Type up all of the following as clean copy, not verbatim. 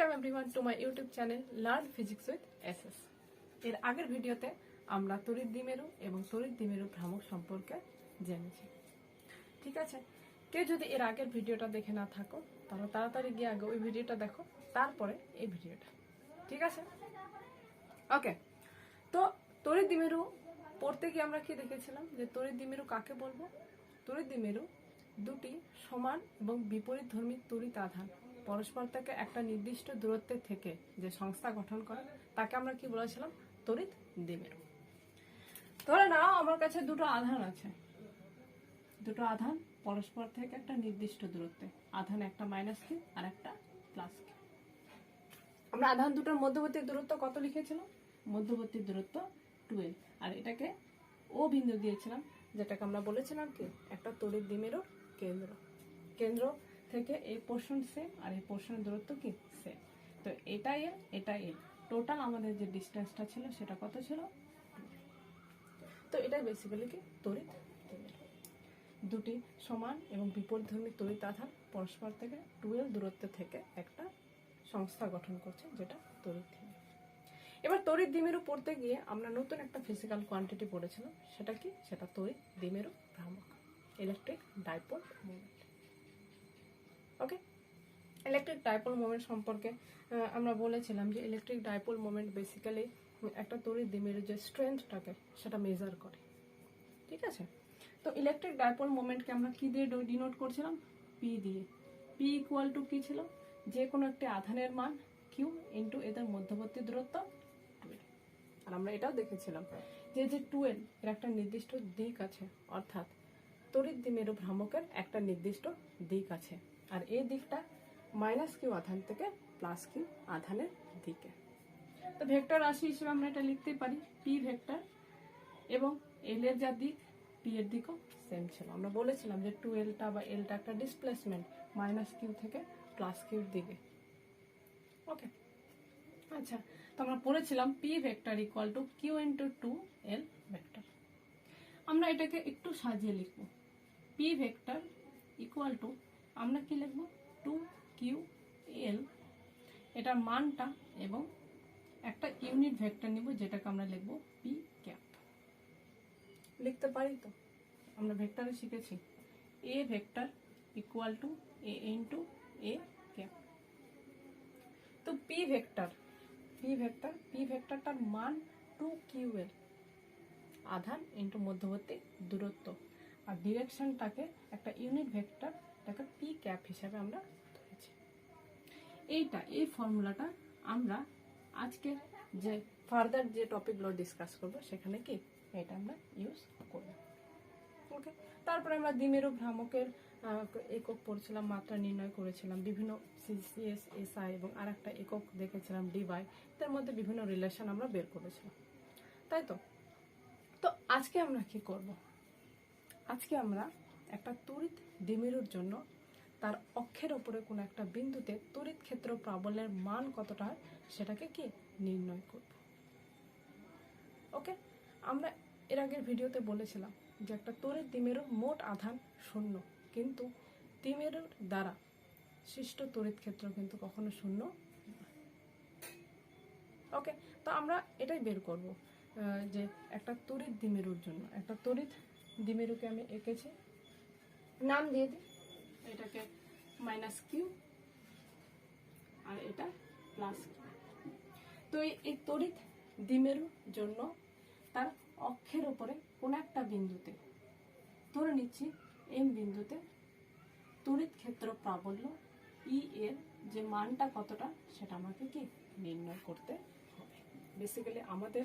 Welcome everyone to my YouTube channel learn physics with SS. এর আগের ভিডিওতে আমরা তড়িৎ দ্বিমেরু এবং তড়িৎ দ্বিমেরু ভ্রামক সম্পর্কে জেনেছি। ঠিক আছে, কেউ যদি এর আগের ভিডিওটা দেখে না থাকো তাহলে তাড়াতাড়ি গিয়ে আগে ওই ভিডিওটা দেখো, তারপরে এই ভিডিওটা। ঠিক আছে, ওকে। তো তড়িৎ দ্বিমেরু পড়তে গিয়ে আমরা কি দেখেছিলাম যে তড়িৎ দ্বিমেরু কাকে বলবো? তড়িৎ দ্বিমেরু দুটি সমান এবং বিপরীতধর্মী তড়িৎ আধান পরস্পর থেকে একটা নির্দিষ্ট দূরত্বের থেকে যে সংস্থা গঠন করে তাকে আমরা কি বলেছিলাম? তড়িৎ দ্বিমেরু। ধরে নাও আমার কাছে দুটো আধান আছে, দুটো আধান পরস্পর থেকে একটা নির্দিষ্ট দূরত্বে, আধান একটা মাইনাস q আর একটা প্লাস q। আমরা আধান দুটোর মধ্যবর্তী দূরত্ব কত লিখেছিলাম? মধ্যবর্তী দূরত্ব 12, আর এটাকে ও বিন্দু দিয়েছিলাম, যেটাকে আমরা বলেছিলাম কি একটা তড়িৎ দ্বিমেরুর কেন্দ্র। কেন্দ্র থেকে এই পোর্শন সেম আর এই পোর্শনের দূরত্ব কি সেম। তো এটা এল, এটা এল, টোটাল আমাদের যে ডিস্টেন্সটা ছিল সেটা কত ছিল? তো এটাই বেসিক্যালি কি তড়িৎ দ্বিমেরু। দুটি সমান এবং বিপরীতধর্মী তড়িৎ আধান পরস্পর থেকে 12 দূরত্ব থেকে একটা সংস্থা গঠন করছে, যেটা তড়িৎ দ্বিমেরু। এবার তড়িৎ দ্বিমেরু পড়তে গিয়ে আমরা নতুন একটা ফিজিক্যাল কোয়ান্টিটি পড়েছিলাম, সেটা কি? সেটা তড়িৎ দ্বিমেরু ভ্রামক, ইলেকট্রিক ডাইপোল মোমেন্ট। ওকে, ইলেকট্রিক ডাইপোল মোমেন্ট সম্পর্কে আমরা বলেছিলাম যে ইলেকট্রিক ডাইপোল মোমেন্ট বেসিক্যালি একটা তড়িৎ দ্বিমেরুর যে স্ট্রেংথটাকে সেটা মেজার করে। ঠিক আছে, তো ইলেকট্রিক ডাইপোল মোমেন্টকে আমরা কি দিয়ে ডিনোট করছিলাম? পি দিয়ে। পি ইকুয়াল টু কি ছিল? যে কোনো একটি আধানের মান কিউ ইন্টু এদের মধ্যবর্তী দূরত্ব 12। আর আমরা এটাও দেখেছিলাম যে 12 এর একটা নির্দিষ্ট দিক আছে, অর্থাৎ তড়িৎ দ্বিমেরু ভ্রামকের একটা নির্দিষ্ট দিক আছে, আর এই দিকটা মাইনাস কিউ আধান থেকে প্লাস কিউ আধানের দিকে। তো ভেক্টর রাশি হিসেবে আমরা এটা লিখতে পারি পি ভেক্টর, এবং এল এর যা দিক পি এর দিকও সেম ছিল। আমরা বলেছিলাম যে 2lটা বা এলটা একটা ডিসপ্লেসমেন্ট মাইনাস কিউ থেকে প্লাস কিউর দিকে। ওকে, আচ্ছা, তো আমরা পড়েছিলাম P vector equal to Q into 2l vector. আমরা এটাকে একটু সাজিয়ে লিখব। পি ভেক্টর ইকুয়াল টু আমরা কি লিখব? 2ql, এটার মানটা, এবং একটা ইউনিট ভেক্টর নিব যেটাকে আমরা লিখব পি ক্যাপ। লিখতে পারি তো? আমরা ভেক্টরে শিখেছি এ vector equal two A into A cap. তো পি ভেক্টরটার মান 2ql, আধান ইন্টু মধ্যবর্তী দূরত্ব, আর ডিরেকশনটাকে একটা ইউনিট ভেক্টর, এটাকে পি ক্যাপ হিসাবে আমরা ধরেছি। এই ফর্মুলাটা আমরা আজকে যে ফার্দার যে টপিকগুলো ডিসকাস করবো সেখানে কি এটা আমরা ইউজ করব। ওকে, তারপরে আমরা দ্বিমেরু ভ্রামকের একক পড়ছিলাম, মাত্রা নির্ণয় করেছিলাম, বিভিন্ন সিসিএস, এসআই এবং আর একটা একক দেখেছিলাম ডিবাই, তার মধ্যে বিভিন্ন রিলেশন আমরা বের করেছিলাম, তাই তো? তো আজকে আমরা কি করব? আজকে আমরা একটা তড়িৎ দ্বিমেরুর জন্য তার অক্ষের ওপরে কোনো একটা বিন্দুতে তড়িৎ ক্ষেত্র প্রাবল্যের মান কতটা হয় সেটাকে কি নির্ণয় করব। ওকে, আমরা এর আগের ভিডিওতে বলেছিলাম যে একটা তড়িৎ দ্বিমেরুর মোট আধান 0, কিন্তু দ্বিমেরুর দ্বারা সৃষ্ট তড়িৎ ক্ষেত্র কিন্তু কখনো 0 নয়। ওকে, তো আমরা এটাই বের করব যে একটা তড়িৎ দ্বিমেরুর জন্য, একটা তড়িৎ দ্বিমেরুকে আমি এঁকেছি, নাম দিয়ে দিই, এটাকে মাইনাস কিউ আর এটা প্লাস কিউ। তো এই তড়িৎ দ্বিমেরুর জন্য তার অক্ষের উপরে কোন একটা বিন্দুতে, ধরে নিচ্ছি এম বিন্দুতে, তড়িৎ ক্ষেত্র প্রাবল্য ই এর যে মানটা কতটা সেটা আমাকে কি নির্ণয় করতে হবে। বেসিক্যালি আমাদের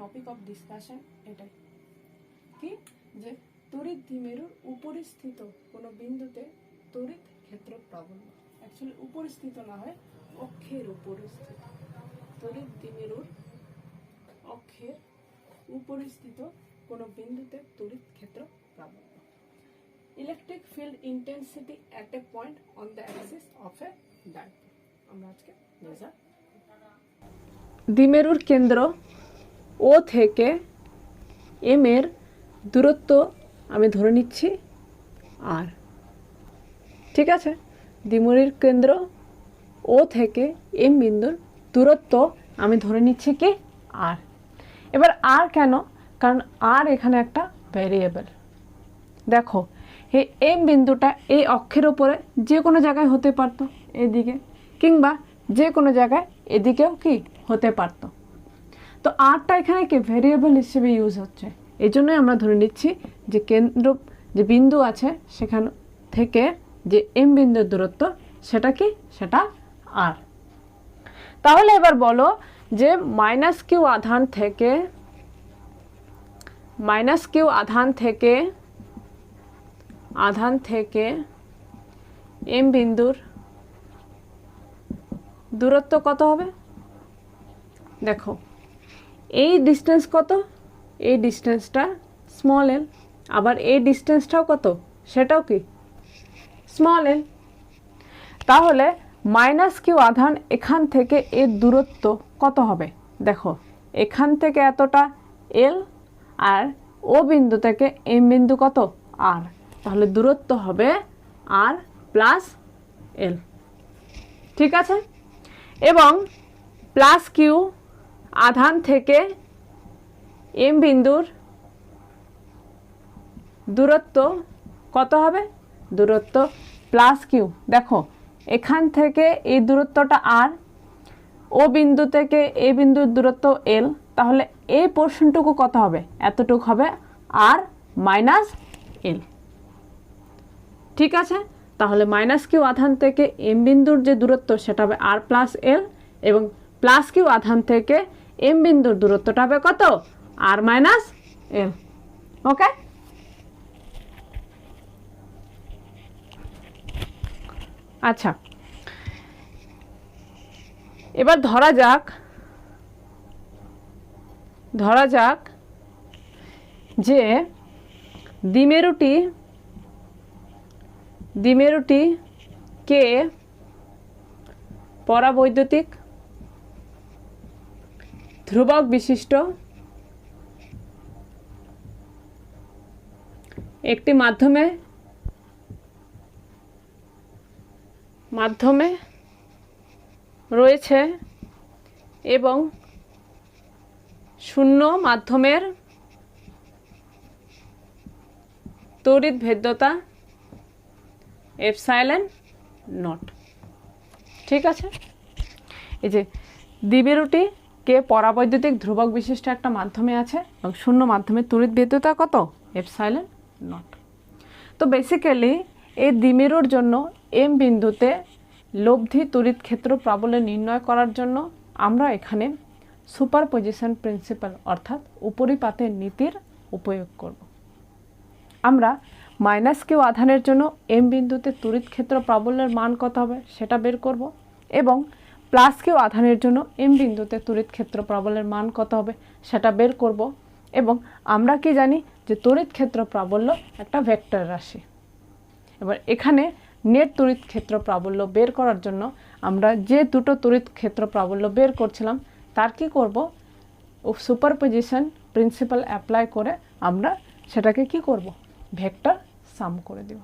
টপিক অফ ডিসকাশন এটাই কি, যে তড়িৎ দ্বিমেরুর উপরিস্থিত কোনো বিন্দুতে তড়িৎ ক্ষেত্র প্রাবল্য, অ্যাকচুয়ালি উপরিস্থিত না হয় অক্ষের উপরিস্থিত, তড়িৎ দ্বিমেরুর অক্ষের উপরিস্থিত কোনো বিন্দুতে তড়িৎ ক্ষেত্র প্রাবল্য, electric field intensity at a point on the axis of a dipole. আমরা আজকে মেজার দ্বিমেরুর কেন্দ্র ও থেকে এম এর দূরত্ব আমি ধরে নিচ্ছি আর, ঠিক আছে? দ্বিমেরুর কেন্দ্র ও থেকে এম বিন্দুর দূরত্ব আমি ধরে নিচ্ছি কি আর। এবার আর কেন, কারণ আর এখানে একটা ভ্যারিয়েবল। দেখো এই এম বিন্দুটা এই অক্ষের উপরে যে কোনো জায়গায় হতে পারতো, এদিকে কিংবা যে কোনো জায়গায় এদিকেও কি হতে পারতো। তো আরটা এখানে কি ভ্যারিয়েবল হিসেবে ইউজ হচ্ছে, এই জন্যই আমরা ধরে নিচ্ছি যে কেন্দ্র যে বিন্দু আছে সেখান থেকে যে এম বিন্দুর দূরত্ব সেটা কি, সেটা আর। তাহলে এবার বলো যে মাইনাস কিউ আধান থেকে এম বিন্দুর দূরত্ব কত হবে। দেখো এই ডিস্টেন্স কত, এই ডিস্টেন্সটা স্মল এল, আবার এই ডিস্টেন্সটাও কত, সেটাও কি স্মল এল। তাহলে মাইনাস কিউ আধান এখান থেকে এর দূরত্ব কত হবে। দেখো এখান থেকে এতটা এল, আর ও বিন্দু থেকে এম বিন্দু কত আর, তাহলে দূরত্ব হবে আর প্লাস এল। ঠিক আছে, এবং প্লাস কিউ আধান থেকে এম বিন্দুর দূরত্ব কত হবে, দূরত্ব প্লাস কিউ। দেখো এখান থেকে এই দূরত্বটা আর, ও বিন্দু থেকে এই বিন্দুর দূরত্ব এল, তাহলে এই পোর্শনটুকু কত হবে, এতটুকু হবে আর মাইনাস এল। ঠিক আছে, তাহলে মাইনাস কিউ আধান থেকে এম বিন্দুর যে দূরত্ব সেটা হবে আর প্লাস এল, এবং প্লাস কিউ আধান থেকে এম বিন্দুর দূরত্বটা হবে কত, আর মাইনাস এল। ওকে, আচ্ছা এবার ধরা যাক যে দ্বিমেরুটি কে পরাবৈদ্যুতিক ধ্রুবক বিশিষ্ট একটি মাধ্যমে রয়েছে এবং শূন্য মাধ্যমের তড়িৎ ভেদ্যতা এপসাইলন নট। ঠিক আছে, এই যে দ্বিমেরুটি কে পরাবৈদ্যুতিক ধ্রুবক বিশিষ্ট একটা মাধ্যমে আছে এবং শূন্য মাধ্যমের তড়িৎ ভেদ্যতা কত, এপসাইলন নট। তো বেসিক্যালি এই দ্বিমেরুর জন্য এম বিন্দুতে লব্ধি তড়িৎ ক্ষেত্র প্রাবল্য নির্ণয় করার জন্য আমরা এখানে সুপারপজিশন প্রিন্সিপাল অর্থাৎ উপরিপাতের নীতির উপয়োগ করব। আমরা মাইনাস কিউ আধানের জন্য এম বিন্দুতে তড়িৎ ক্ষেত্র প্রাবল্যের মান কত হবে সেটা বের করব, এবং প্লাস কিউ আধানের জন্য এম বিন্দুতে তড়িৎ ক্ষেত্র প্রাবল্যের মান কত হবে সেটা বের করব। এবং আমরা কি জানি যে তড়িৎ ক্ষেত্র প্রাবল্য একটা ভেক্টর রাশি। এবার এখানে নেট তড়িৎ ক্ষেত্র প্রাবল্য বের করার জন্য আমরা যে দুটো তড়িৎ ক্ষেত্র প্রাবল্য বের করছিলাম তার কি করব, সুপারপজিশন প্রিন্সিপাল অ্যাপ্লাই করে আমরা সেটাকে কি করব, ভেক্টর সাম করে দেব।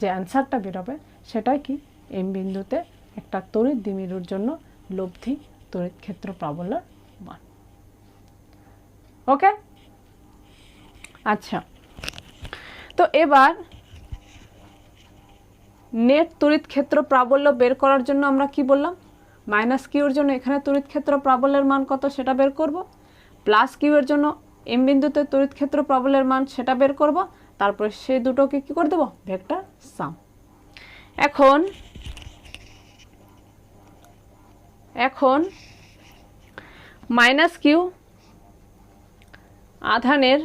যে অ্যান্সারটা বেরোবে সেটাই কি এম বিন্দুতে একটা তড়িৎ দ্বিমেরুর জন্য লব্ধি তড়িৎ ক্ষেত্র প্রাবল্যের মান। ওকে, আচ্ছা তো এবার নেট তড়িৎ ক্ষেত্র প্রাবল্য বের করার জন্য আমরা কি বললাম, মাইনাস কিউর জন্য এখানে তড়িৎ ক্ষেত্র প্রাবল্যের মান কত সেটা বের করব, প্লাস কিউয়ের জন্য এম বিন্দুতে তড়িৎ ক্ষেত্র প্রাবল্যের মান সেটা বের করব, তারপরে সেই দুটোকে কি করে দেব, ভেক্টর সাম। এখন মাইনাস কিউ আধানের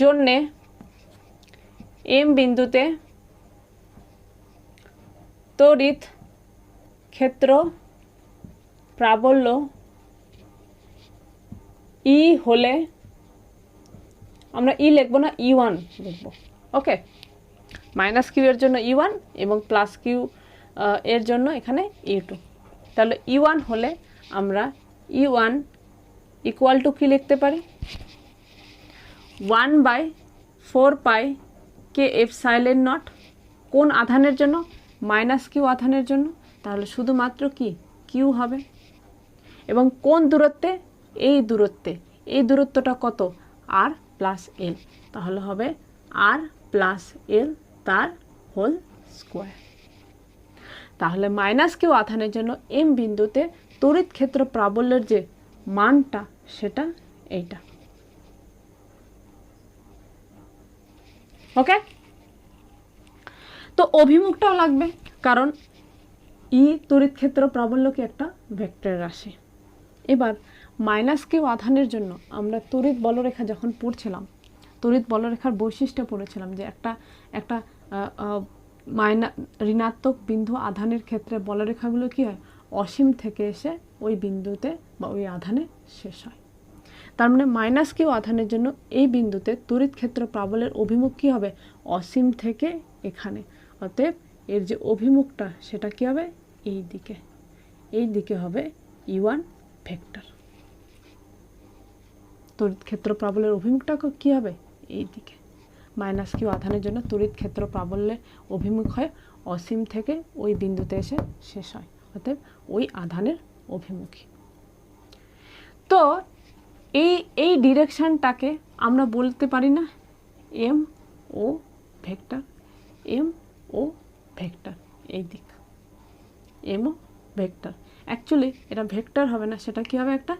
জন্যে এম বিন্দুতে তড়িৎ ক্ষেত্র প্রাবল্য ই হলে আমরা ই লিখব না, E1 লিখব। ওকে, মাইনাস কিউ এর জন্য E1 এবং প্লাস কিউ এর জন্য এখানে E2। তাহলে E1 হলে আমরা E1 ইকুয়াল টু কি লিখতে পারি, 1/4 পাই কে এপসাইলন নট। কোন আধানের জন্য, মাইনাস কিউ আধানের জন্য, তাহলে শুধুমাত্র কি কিউ হবে। এবং কোন দূরত্বে? এই দূরত্বে। এই দূরত্বটা কত? আর প্লাস এল, তাহলে হবে আর প্লাস এল তার হোল স্কোয়ার। তাহলে মাইনাস কিউ আধানের জন্য এম বিন্দুতে তড়িৎ ক্ষেত্র প্রাবল্যের যে মানটা সেটা এইটা। ওকে, তো অভিমুখটাও লাগবে, কারণ ই তড়িৎ ক্ষেত্র প্রাবল্য কি একটা ভেক্টর রাশি। এবার মাইনাস কিউ আধানের জন্য আমরা তড়িৎ বলরেখা যখন পড়ছিলাম, তড়িৎ বলরেখার বৈশিষ্ট্য পড়েছিলাম যে একটা ঋণাত্মক বিন্দু আধানের ক্ষেত্রে বলরেখাগুলো কি হয়? অসীম থেকে এসে ওই বিন্দুতে বা ওই আধানে শেষ হয়। তার মানে মাইনাস কিউ আধানের জন্য এই বিন্দুতে তড়িৎ ক্ষেত্র প্রাবল্যের অভিমুখ কি হবে? অসীম থেকে এখানে। অতএব এর যে অভিমুখটা সেটা কি হবে? এই দিকে। এই দিকে হবে E1 ভেক্টর। তড়িৎ ক্ষেত্র প্রাবল্যের অভিমুখটা কি হবে? এই দিকে। মাইনাস কিউ আধানের জন্য তড়িৎ ক্ষেত্র প্রাবল্যের অভিমুখ হয় অসীম থেকে ওই বিন্দুতে এসে শেষ হয়, অতএব ওই আধানের অভিমুখী। তো এই ডিরেকশনটাকে আমরা বলতে পারি না M O vector. M O vector, এই দিক এম ও ভেক্টর। অ্যাকচুয়ালি এটা ভেক্টর হবে না, সেটা কি হবে? একটা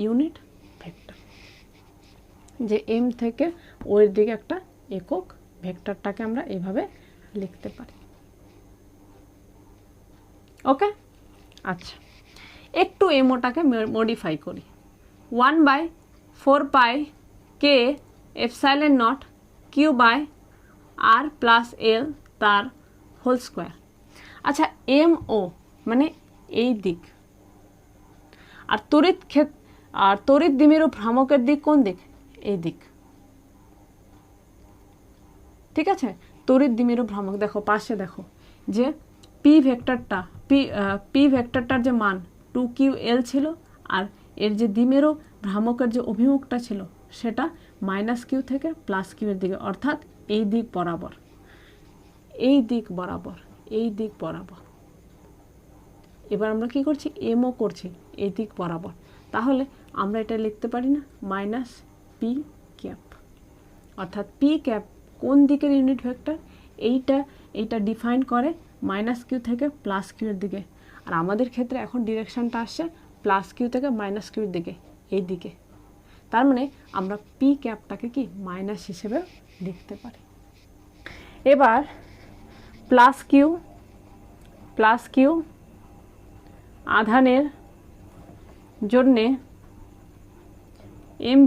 ইউনিট ভেক্টর, যে এম থেকে ওর দিকে একটা একক ভেক্টরটাকে আমরা এইভাবে লিখতে পারি। ওকে, আচ্ছা, একটু এমওটাকে মডিফাই করি। 1/4 কে epsilon nought q by r plus এল তার হোল স্কোয়ার। আচ্ছা, এম ও মানে এই দিক, আর তড়িৎ দ্বিমেরু ভ্রামকের দিক কোন দিক? এই দিক। ঠিক আছে, তড়িৎ দ্বিমেরু ভ্রামক দেখো পাশে, দেখো যে পি ভেক্টরটার যে মান 2QL ছিল, আর এর যে দ্বিমেরু ভ্রামকের যে অভিমুখটা ছিল সেটা মাইনাস কিউ থেকে প্লাস কিউ এর দিকে, অর্থাৎ এই দিক বরাবর। এই দিক বরাবর, এই দিক বরাবর। এবার আমরা কি করছি? এমও করছি এই দিক বরাবর। তাহলে আমরা এটা লিখতে পারি না মাইনাস পি ক্যাপ, অর্থাৎ পি ক্যাপ কোন দিকের ইউনিট ভেক্টর? এইটা ডিফাইন করে মাইনাস কিউ থেকে প্লাস কিউ এর দিকে, আর আমাদের ক্ষেত্রে এখন ডিরেকশনটা আসছে প্লাস কিউ থেকে মাইনাস কিউর দিকে, এই দিকে। তার মানে আমরা পি ক্যাপটাকে কি মাইনাস হিসেবে লিখতে পারি। এবার প্লাস কিউ আধানের জন্যে এম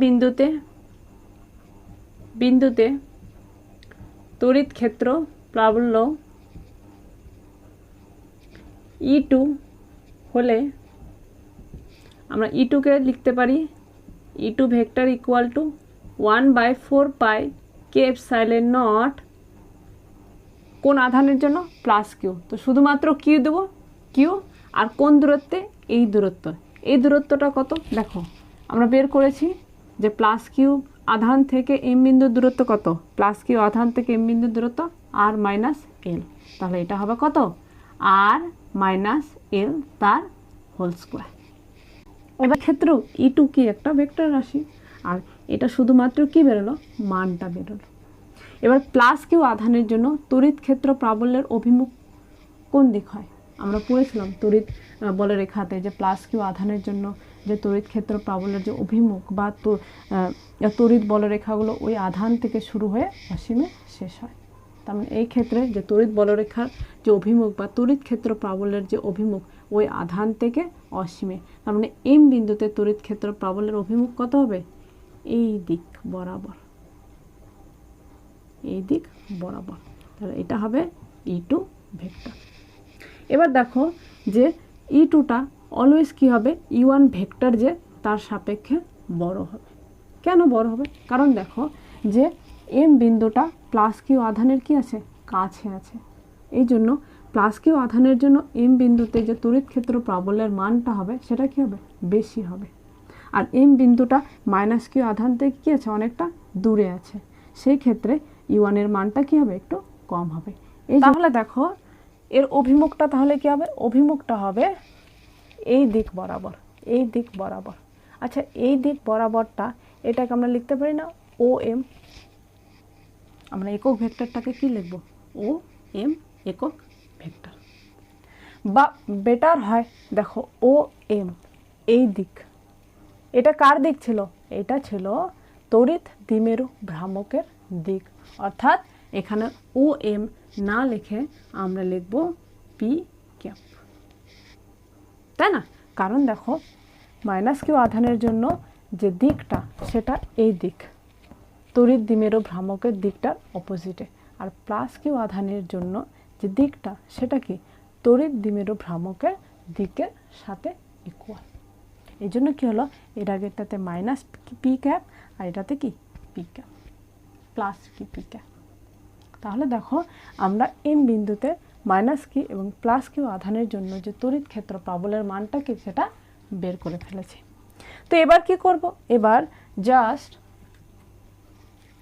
বিন্দুতে তড়িৎ ক্ষেত্র প্রাবল্য E2 হলে আমরা E2কে লিখতে পারি E2 vector equal to 1/4 K epsilon naught কোন আধানের জন্য? Plus Q. তো শুধুমাত্র কিউ দেবো, কিউ, আর কোন দূরত্বে? এই দূরত্ব। এই দূরত্বটা কত? দেখো আমরা বের করেছি যে প্লাস কিউ আধান থেকে এম বিন্দুর দূরত্ব কত? প্লাস কিউ আধান থেকে এম বিন্দুর দূরত্ব আর মাইনাস এল। তাহলে এটা হবে কত? আর মাইনাস এল তার হোল স্কোয়ার। এবার ক্ষেত্র E2 কি একটা ভেক্টর রাশি, আর এটা শুধুমাত্র কি বেরোলো? মানটা বেরোলো। এবার প্লাস কিউ আধানের জন্য তড়িৎ ক্ষেত্র প্রাবল্যের অভিমুখ কোন দিক হয়? আমরা পড়েছিলাম তড়িৎ বলরেখাতে যে প্লাস কিউ আধানের জন্য যে তড়িৎ ক্ষেত্র প্রাবল্যের যে অভিমুখ বা তড়িৎ বলরেখাগুলো ওই আধান থেকে শুরু হয়ে অসীমে শেষ হয়। তার মানে এই ক্ষেত্রে যে তড়িৎ বলরেখার যে অভিমুখ বা তড়িৎ ক্ষেত্র প্রাবল্যের যে অভিমুখ ওই আধান থেকে অসীমে, তার মানে এম বিন্দুতে তড়িৎ ক্ষেত্র প্রাবল্যের অভিমুখ কত হবে? এই দিক বরাবর, এই দিক বরাবর। তাহলে এটা হবে E2 ভেক্টর। এবার দেখো যে E2টা অলওয়েজ কি হবে? E1 ভেক্টর যে তার সাপেক্ষে বড় হবে। কেন বড় হবে? কারণ দেখো যে এম বিন্দুটা প্লাস কিউ আধানের কি আছে? কাছে আছে। এই জন্য প্লাস কিউ আধানের জন্য এম বিন্দুতে যে তড়িৎ ক্ষেত্র প্রাবল্যের মানটা হবে সেটা কি হবে? বেশি হবে। আর এম বিন্দুটা মাইনাস কিউ আধান থেকে কি আছে? অনেকটা দূরে আছে। সেই ক্ষেত্রে E1 এর মানটা কি হবে? একটু কম হবে। এই তাহলে দেখো এর অভিমুখটা তাহলে কি হবে? অভিমুখটা হবে এই দিক বরাবর, এই দিক বরাবর। আচ্ছা, এই দিক বরাবরটা এটাকে আমরা লিখতে পারি না ও এম। আমরা একক ভেক্টরটাকে কি লিখব? ও এম একক ভেক্টর। বা বেটার হয় দেখো ও এম এই দিক, এটা কার দিক ছিল? এটা ছিল তড়িৎ দ্বিমেরু ভ্রামকের দিক। অর্থাৎ এখানে ও এম না লিখে আমরা লিখব পি ক্যাপ, তাই না? কারণ দেখো মাইনাস কিউ আধানের জন্য যে দিকটা সেটা এই দিক, তড়িৎ দ্বিমেরু ভ্রামকের দিকটার অপোজিটে। আর প্লাস কিউ আধানের জন্য যে দিকটা সেটা কি? তড়িৎ দ্বিমেরু ভ্রামকের দিকের সাথে ইকুয়াল। এই জন্য কী হলো, এর আগেরটাতে মাইনাস পি ক্যাপ আর এটাতে কি পি ক্যাপ, প্লাস কি পি ক্যাপ। তাহলে দেখো আমরা এম বিন্দুতে মাইনাস কি এবং প্লাস কিউ আধানের জন্য যে তড়িৎ ক্ষেত্র প্রাবল্যের মানটা কি সেটা বের করে ফেলেছি। তো এবার কি করব? এবার জাস্ট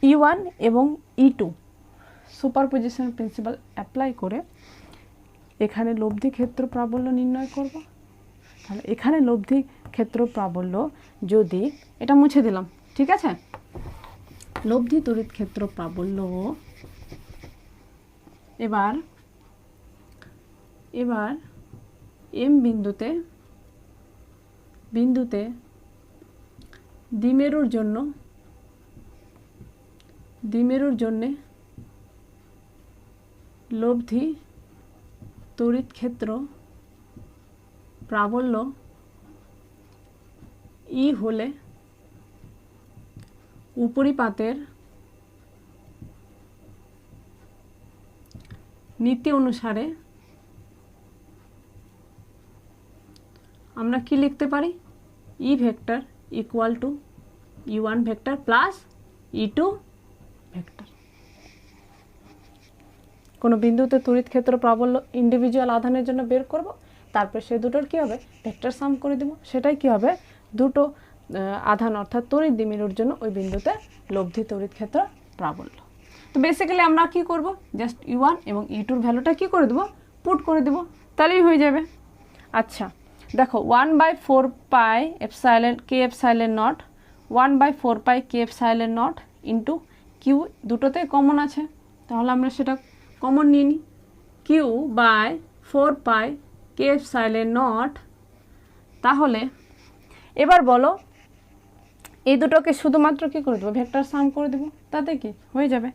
E1 এবং E2 সুপারপজিশন প্রিন্সিপাল অ্যাপ্লাই করে এখানে লব্ধি ক্ষেত্র প্রাবল্য নির্ণয় করব। তাহলে এখানে লব্ধি ক্ষেত্র প্রাবল্য যদি, এটা মুছে দিলাম, ঠিক আছে? লব্ধি তড়িৎ ক্ষেত্র প্রাবল্য এবার এম বিন্দুতে দ্বিমেরুর জন্যে লব্ধি তড়িৎ ক্ষেত্র প্রাবল্য ই হলে উপরিপাতের নীতি অনুসারে আমরা কি লিখতে পারি? ই vector equal two E1 vector plus E2 vector. কোনো বিন্দুতে তড়িৎ ক্ষেত্র প্রাবল্য ইন্ডিভিজুয়াল আধানের জন্য বের করব, তারপর সে দুটোর কি হবে? ভেক্টর সাম করে দেব। সেটাই কি হবে? দুটো আধান অর্থাৎ তড়িৎ দ্বিমেরুর জন্য ওই বিন্দুতে লব্ধি তড়িৎ ক্ষেত্র প্রাবল্য। তো বেসিক্যালি আমরা কি করব? জাস্ট E1 এবং E2 ভ্যালুটা কি করে দেব? পুট করে দেব, তাহলেই হয়ে যাবে। আচ্ছা দেখো 1/4 পাই এপসাইলন কে epsilon naught 1/4 pi K epsilon not into Q, দুটোতে কমন আছে, তাহলে আমরা সেটা কমন নিয়ে নিই। Q by 4 pi K epsilon naught. তাহলে এবার বলো এই দুটোকে শুধুমাত্র কি করে দেবো? ভেক্টর সাম করে দেবো, তাতে কি হয়ে যাবে?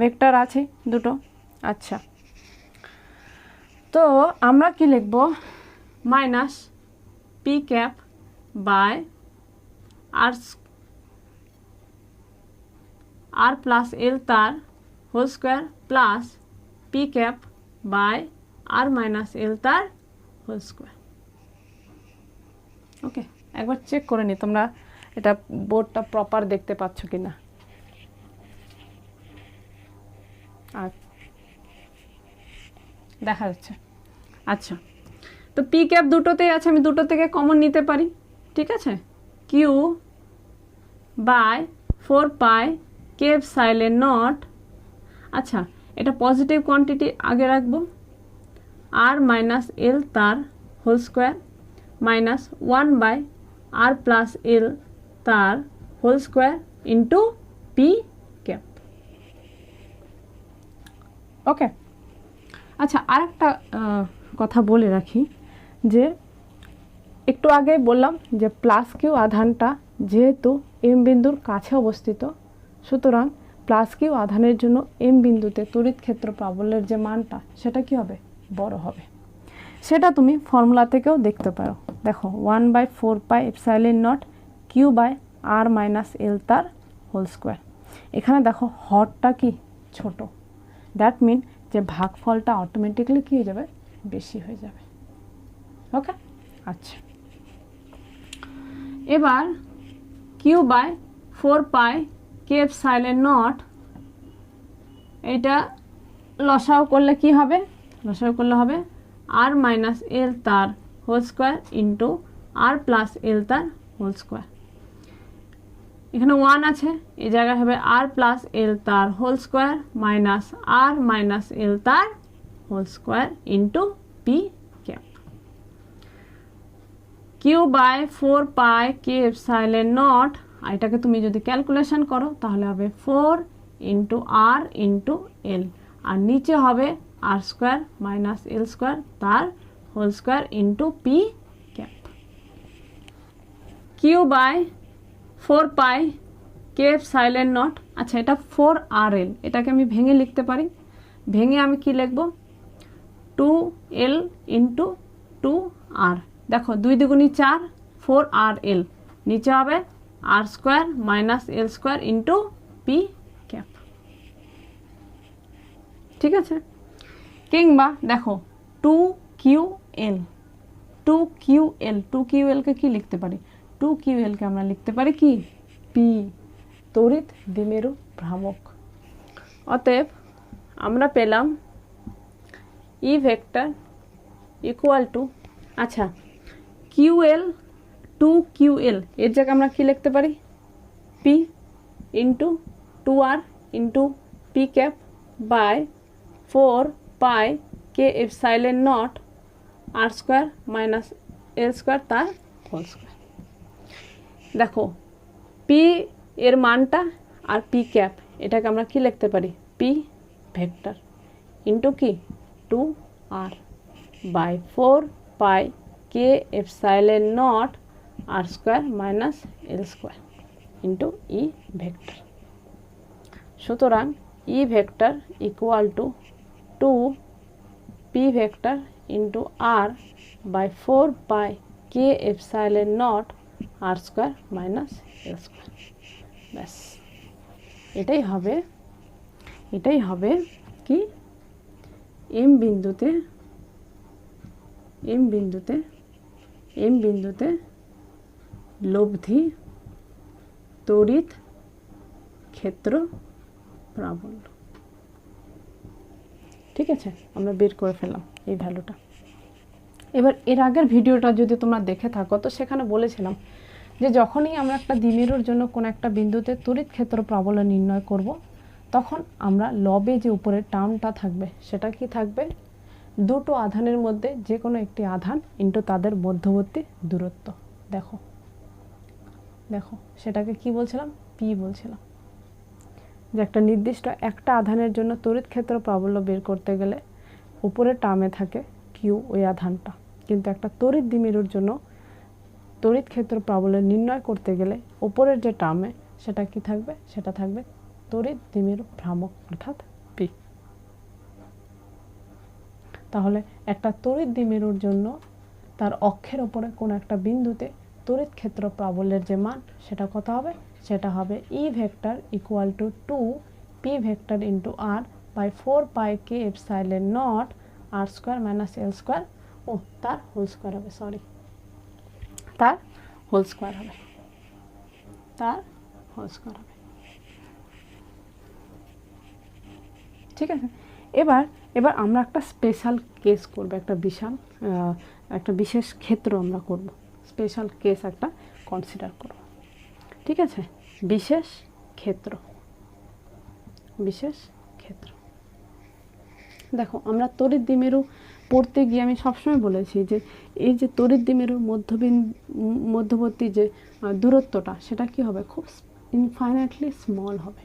ভেক্টর আছে দুটো। আচ্ছা, তো আমরা কি লিখব? Minus p cap by r plus এল তার whole square plus p cap by r minus এল তার হোল স্কোয়ার। ওকে, একবার চেক করে নি তোমরা এটা বোর্ডটা প্রপার দেখতে পাচ্ছ কি না। দেখা যাচ্ছে। আচ্ছা, তো পি ক্যাপ দুটোতেই আছে, আমি দুটো থেকে কমন নিতে পারি, ঠিক আছে? Q by 4 pi K epsilon naught. আচ্ছা, এটা পজিটিভ কোয়ান্টিটি আগে রাখবো, আর মাইনাস এল তার whole square minus 1 by r plus এল তার whole square into P cap. Okay, আচ্ছা আরেকটা কথা বলে রাখি যে একটু আগে বললাম যে প্লাস কিউ আধানটা যেহেতু এম বিন্দুর কাছে অবস্থিত, সুতরাং প্লাস কিউ আধানের জন্য এম বিন্দুতে তড়িৎ ক্ষেত্র প্রাবল্যের যে মানটা সেটা কি হবে? বড় হবে। সেটা তুমি ফর্মুলা থেকেও দেখতে পারো। দেখো 1/4 pi epsilon nought q by r minus এল তার হোল স্কোয়ার। এখানে দেখো হরটা কি ছোট, দ্যাট মিন যে ভাগফলটা অটোমেটিকলি কী হয়ে যাবে? বেশি হয়ে যাবে। ওকে, আচ্ছা এবার Q by 4 pi K epsilon naught, এটা লসাও করলে কি হবে? লসাও করলে হবে আর মাইনাস এল তার হোল স্কোয়ার ইন্টু আর প্লাস এল তার হোল স্কোয়ার। এখানে 1 আছে, এই জায়গায় হবে আর প্লাস এল তার whole square minus R minus এল তার whole square into P cap. Q by 4 pi K epsilon naught, এটাকে তুমি যদি ক্যালকুলেশন করো তাহলে হবে 4 ইন্টু আর ইন্টু এল, আর নিচে হবে আর স্কোয়ার মাইনাস এল স্কোয়ার তার whole square into P cap. Q by 4 pi K epsilon naught, আচ্ছা এটা 4 আর এল, এটাকে আমি ভেঙে লিখতে পারি। ভেঙে আমি কি লিখব, 2l ইন্টু 2r, দেখো 2 দুগুণী 4, 4 আর এল, নিচে হবে আর স্কোয়ার মাইনাস এল স্কোয়ার ইন্টু পি ক্যাপ। ঠিক আছে, কিংবা দেখো 2ql, 2ql কে কি লিখতে পারি, 2ql কে আমরা লিখতে পারি কি পি, তড়িৎ দ্বিমেরু ভ্রামক। অতএব আমরা পেলাম ই ভেক্টর ইকুয়াল টু, আচ্ছা কিউএল 2ql এর জায়গায় আমরা কি লিখতে পারি, P into 2r into P cap by 4 pi K epsilon not R square minus L square তার হোল স্কোয়ার। দেখো পি এর মানটা আর পি ক্যাপ, এটাকে আমরা কি লিখতে পারি, পি ভেক্টর ইন্টু কি 2r by 4 pi K epsilon not R square minus L square into e vector. সুতরাং e vector equal to 2 p vector into r by 4 pi K epsilon not R square minus L square. ব্যাস এটাই হবে কি M বিন্দুতে লব্ধি তড়িৎ ক্ষেত্র প্রাবল্য। ঠিক আছে, আমরা বের করে ফেললাম এই ভ্যালুটা। এবার এর আগের ভিডিওটা যদি তোমরা দেখে থাকো তো সেখানে বলেছিলাম যে যখনই আমরা একটা দ্বিমেরুর জন্য কোনো একটা বিন্দুতে তড়িৎ ক্ষেত্র প্রাবল্য নির্ণয় করব, তখন আমরা লবে যে উপরের টার্মটা থাকবে সেটা কি থাকবে, দুটো আধানের মধ্যে যে কোনো একটি আধান ইন্টু তাদের মধ্যবর্তী দূরত্ব। দেখো সেটাকে কি বলছিলাম, পি বলছিলাম। যে একটা নির্দিষ্ট একটা আধানের জন্য তড়িৎ ক্ষেত্র প্রাবল্য বের করতে গেলে উপরের টার্মে থাকে কিউ ওই আধানটা, কিন্তু একটা তড়িৎ দ্বিমেরুর জন্য তড়িৎ ক্ষেত্র প্রাবল্য নির্ণয় করতে গেলে উপরের যে টার্মে সেটা কি থাকবে, সেটা থাকবে তড়িৎ দ্বিমেরু ভ্রামক অর্থাৎ পি। তাহলে একটা তড়িৎ দ্বিমেরুর জন্য তার অক্ষের ওপরে কোনো একটা বিন্দুতে তড়িৎ ক্ষেত্র প্রাবল্যের যে মান সেটা কত হবে, সেটা হবে e vector equal to 2 p vector into r by 4 pi K epsilon not R square minus L square, ও তার হোল স্কোয়ার হবে, তার হোল স্কোয়ার হবে। ঠিক আছে, এবার আমরা একটা স্পেশাল কেস করব, একটা বিশেষ ক্ষেত্র আমরা করব, স্পেশাল কেস একটা কনসিডার করব। ঠিক আছে, বিশেষ ক্ষেত্র। দেখো আমরা তড়িৎ দ্বিমেরু পড়তে গিয়ে আমি সবসময় বলেছি যে এই যে তড়িৎ দ্বিমেরুর মধ্যবর্তী যে দূরত্বটা সেটা কি হবে, খুব ইনফাইনাইটলি স্মল হবে।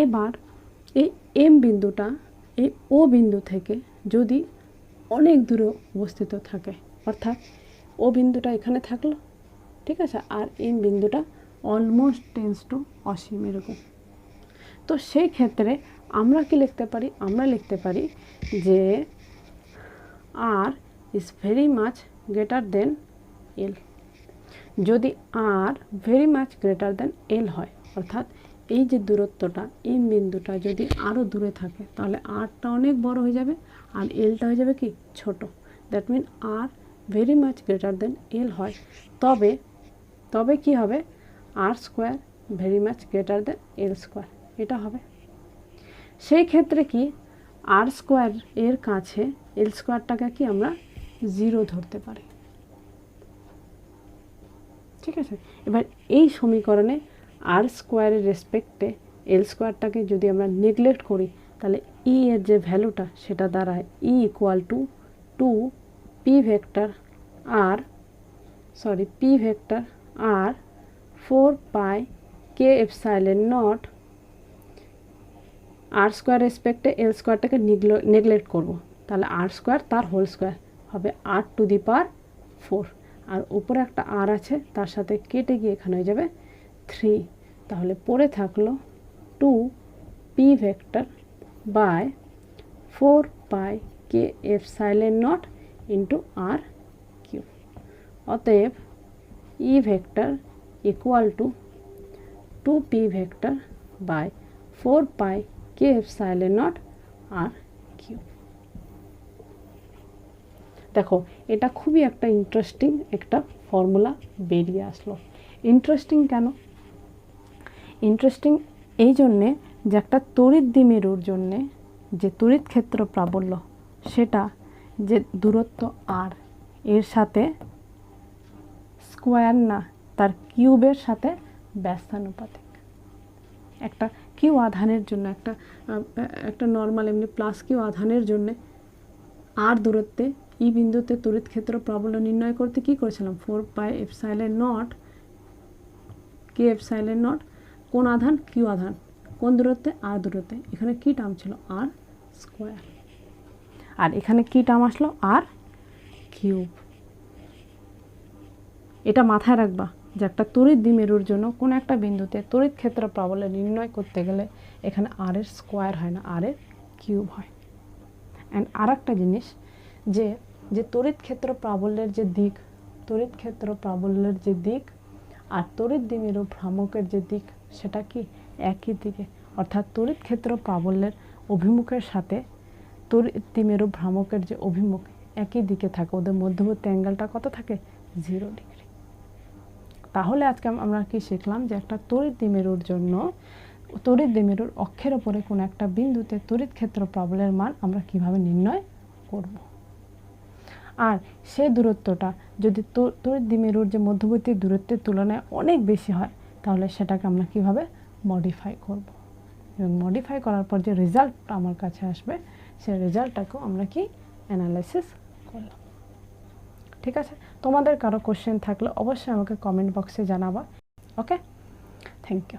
এবার এই এম বিন্দুটা এই ও বিন্দু থেকে যদি অনেক দূরে অবস্থিত থাকে, অর্থাৎ ও বিন্দুটা এখানে থাকলো, ঠিক আছে, আর এম বিন্দুটা অলমোস্ট টেন্স টু অসীম এরকম, তো সেই ক্ষেত্রে আমরা কি লিখতে পারি, আমরা লিখতে পারি যে r is very much greater than l. যদি r very much greater than l হয়, অর্থাৎ এই যে দূরত্বটা এম বিন্দুটা যদি আরও দূরে থাকে তাহলে আরটা অনেক বড় হয়ে যাবে আর এলটা হয়ে যাবে কি ছোট। That mean r very much greater than l হয়, তবে কি হবে, আর square very much greater than l square, এটা হবে। সেই ক্ষেত্রে কি আর স্কোয়ার এর কাছে এল স্কোয়ারটাকে কি আমরা 0 ধরতে পারি। ঠিক আছে, এবার এই সমীকরণে আর স্কোয়ারের রেসপেক্টে এল স্কোয়ারটাকে যদি আমরা নেগলেক্ট করি তাহলে ই এর যে ভ্যালুটা সেটা দাঁড়ায় e equal to 2 p vector r p vector r 4 pi K epsilon not R square রেসপেক্টে এল স্কোয়ারটাকে নেগলেক্ট করব, তাহলে আর স্কোয়ার তার হোল স্কোয়ার হবে আর টু দি পাওয়ার 4, আর উপরে একটা আর আছে তার সাথে কেটে গিয়ে এখানে হয়ে যাবে 3, তাহলে পড়ে থাকলো 2 p vector by 4 pi K epsilon not into r cube. অতএব e vector equal to 2 p vector by 4 pi K epsilon not r cube. দেখো এটা খুবই একটা ইন্টারেস্টিং একটা ফর্মুলা বেরিয়ে আসলো। ইন্টারেস্টিং কেন? ইন্টারেস্টিং এই জন্যে যে একটা তড়িৎ দ্বিমেরুর জন্যে যে তড়িৎ ক্ষেত্র প্রাবল্য সেটা যে দূরত্ব আর এর সাথে স্কোয়ার না, তার কিউবের সাথে ব্যস্তানুপাতিক। একটা কিউ আধানের জন্য একটা নর্মাল এমনি প্লাস কিউ আধানের জন্যে আর দূরত্বে ই বিন্দুতে তড়িৎ ক্ষেত্র প্রাবল্য নির্ণয় করতে কি করেছিলাম 4 পাই epsilon not K epsilon naught কোন আধান কিউ আধান কোন দূরত্বে আর দূরত্বে, এখানে কি টার্ম ছিল আর স্কোয়ার, আর এখানে কি টার্ম আসলো আর কিউব। এটা মাথায় রাখবা যে একটা তড়িৎ দ্বিমেরুর জন্য কোন একটা বিন্দুতে তড়িৎ ক্ষেত্র প্রাবল্য নির্ণয় করতে গেলে এখানে আর এর স্কোয়ার হয় না, আর এর কিউব হয়। অ্যান্ড আর একটা জিনিস যে যে তড়িৎ ক্ষেত্র প্রাবল্যের যে দিক, তড়িৎ ক্ষেত্র প্রাবল্যের যে দিক আর তড়িৎ দ্বিমেরু ভ্রামকের যে দিক সেটা কি একই দিকে, অর্থাৎ তড়িৎ ক্ষেত্র প্রাবল্যের অভিমুখের সাথে তড়িৎ দ্বিমেরু ভ্রামকের যে অভিমুখ একই দিকে থাকে, ওদের মধ্যবর্তী অ্যাঙ্গেলটা কত থাকে 0 ডিগ্রি। তাহলে আজকে আমরা কি শিখলাম যে একটা তড়িৎ দ্বিমেরুর জন্য তড়িৎ দ্বিমেরুর অক্ষের ওপরে কোনো একটা বিন্দুতে তড়িৎ ক্ষেত্র প্রাবল্যের মান আমরা কিভাবে নির্ণয় করব, আর সেই দূরত্বটা যদি তড়িৎ দ্বিমেরুর যে মধ্যবর্তী দূরত্বের তুলনায় অনেক বেশি হয় তাহলে সেটাকে আমরা কিভাবে মডিফাই করব, এবং মডিফাই করার পর যে রেজাল্টটা আমার কাছে আসবে সেই রেজাল্টটাকেও আমরা কি অ্যানালাইসিস করলাম। ঠিক আছে, তোমাদের কারো কোশ্চেন থাকলে অবশ্যই আমাকে কমেন্ট বক্সে জানাবা। ওকে, থ্যাংক ইউ।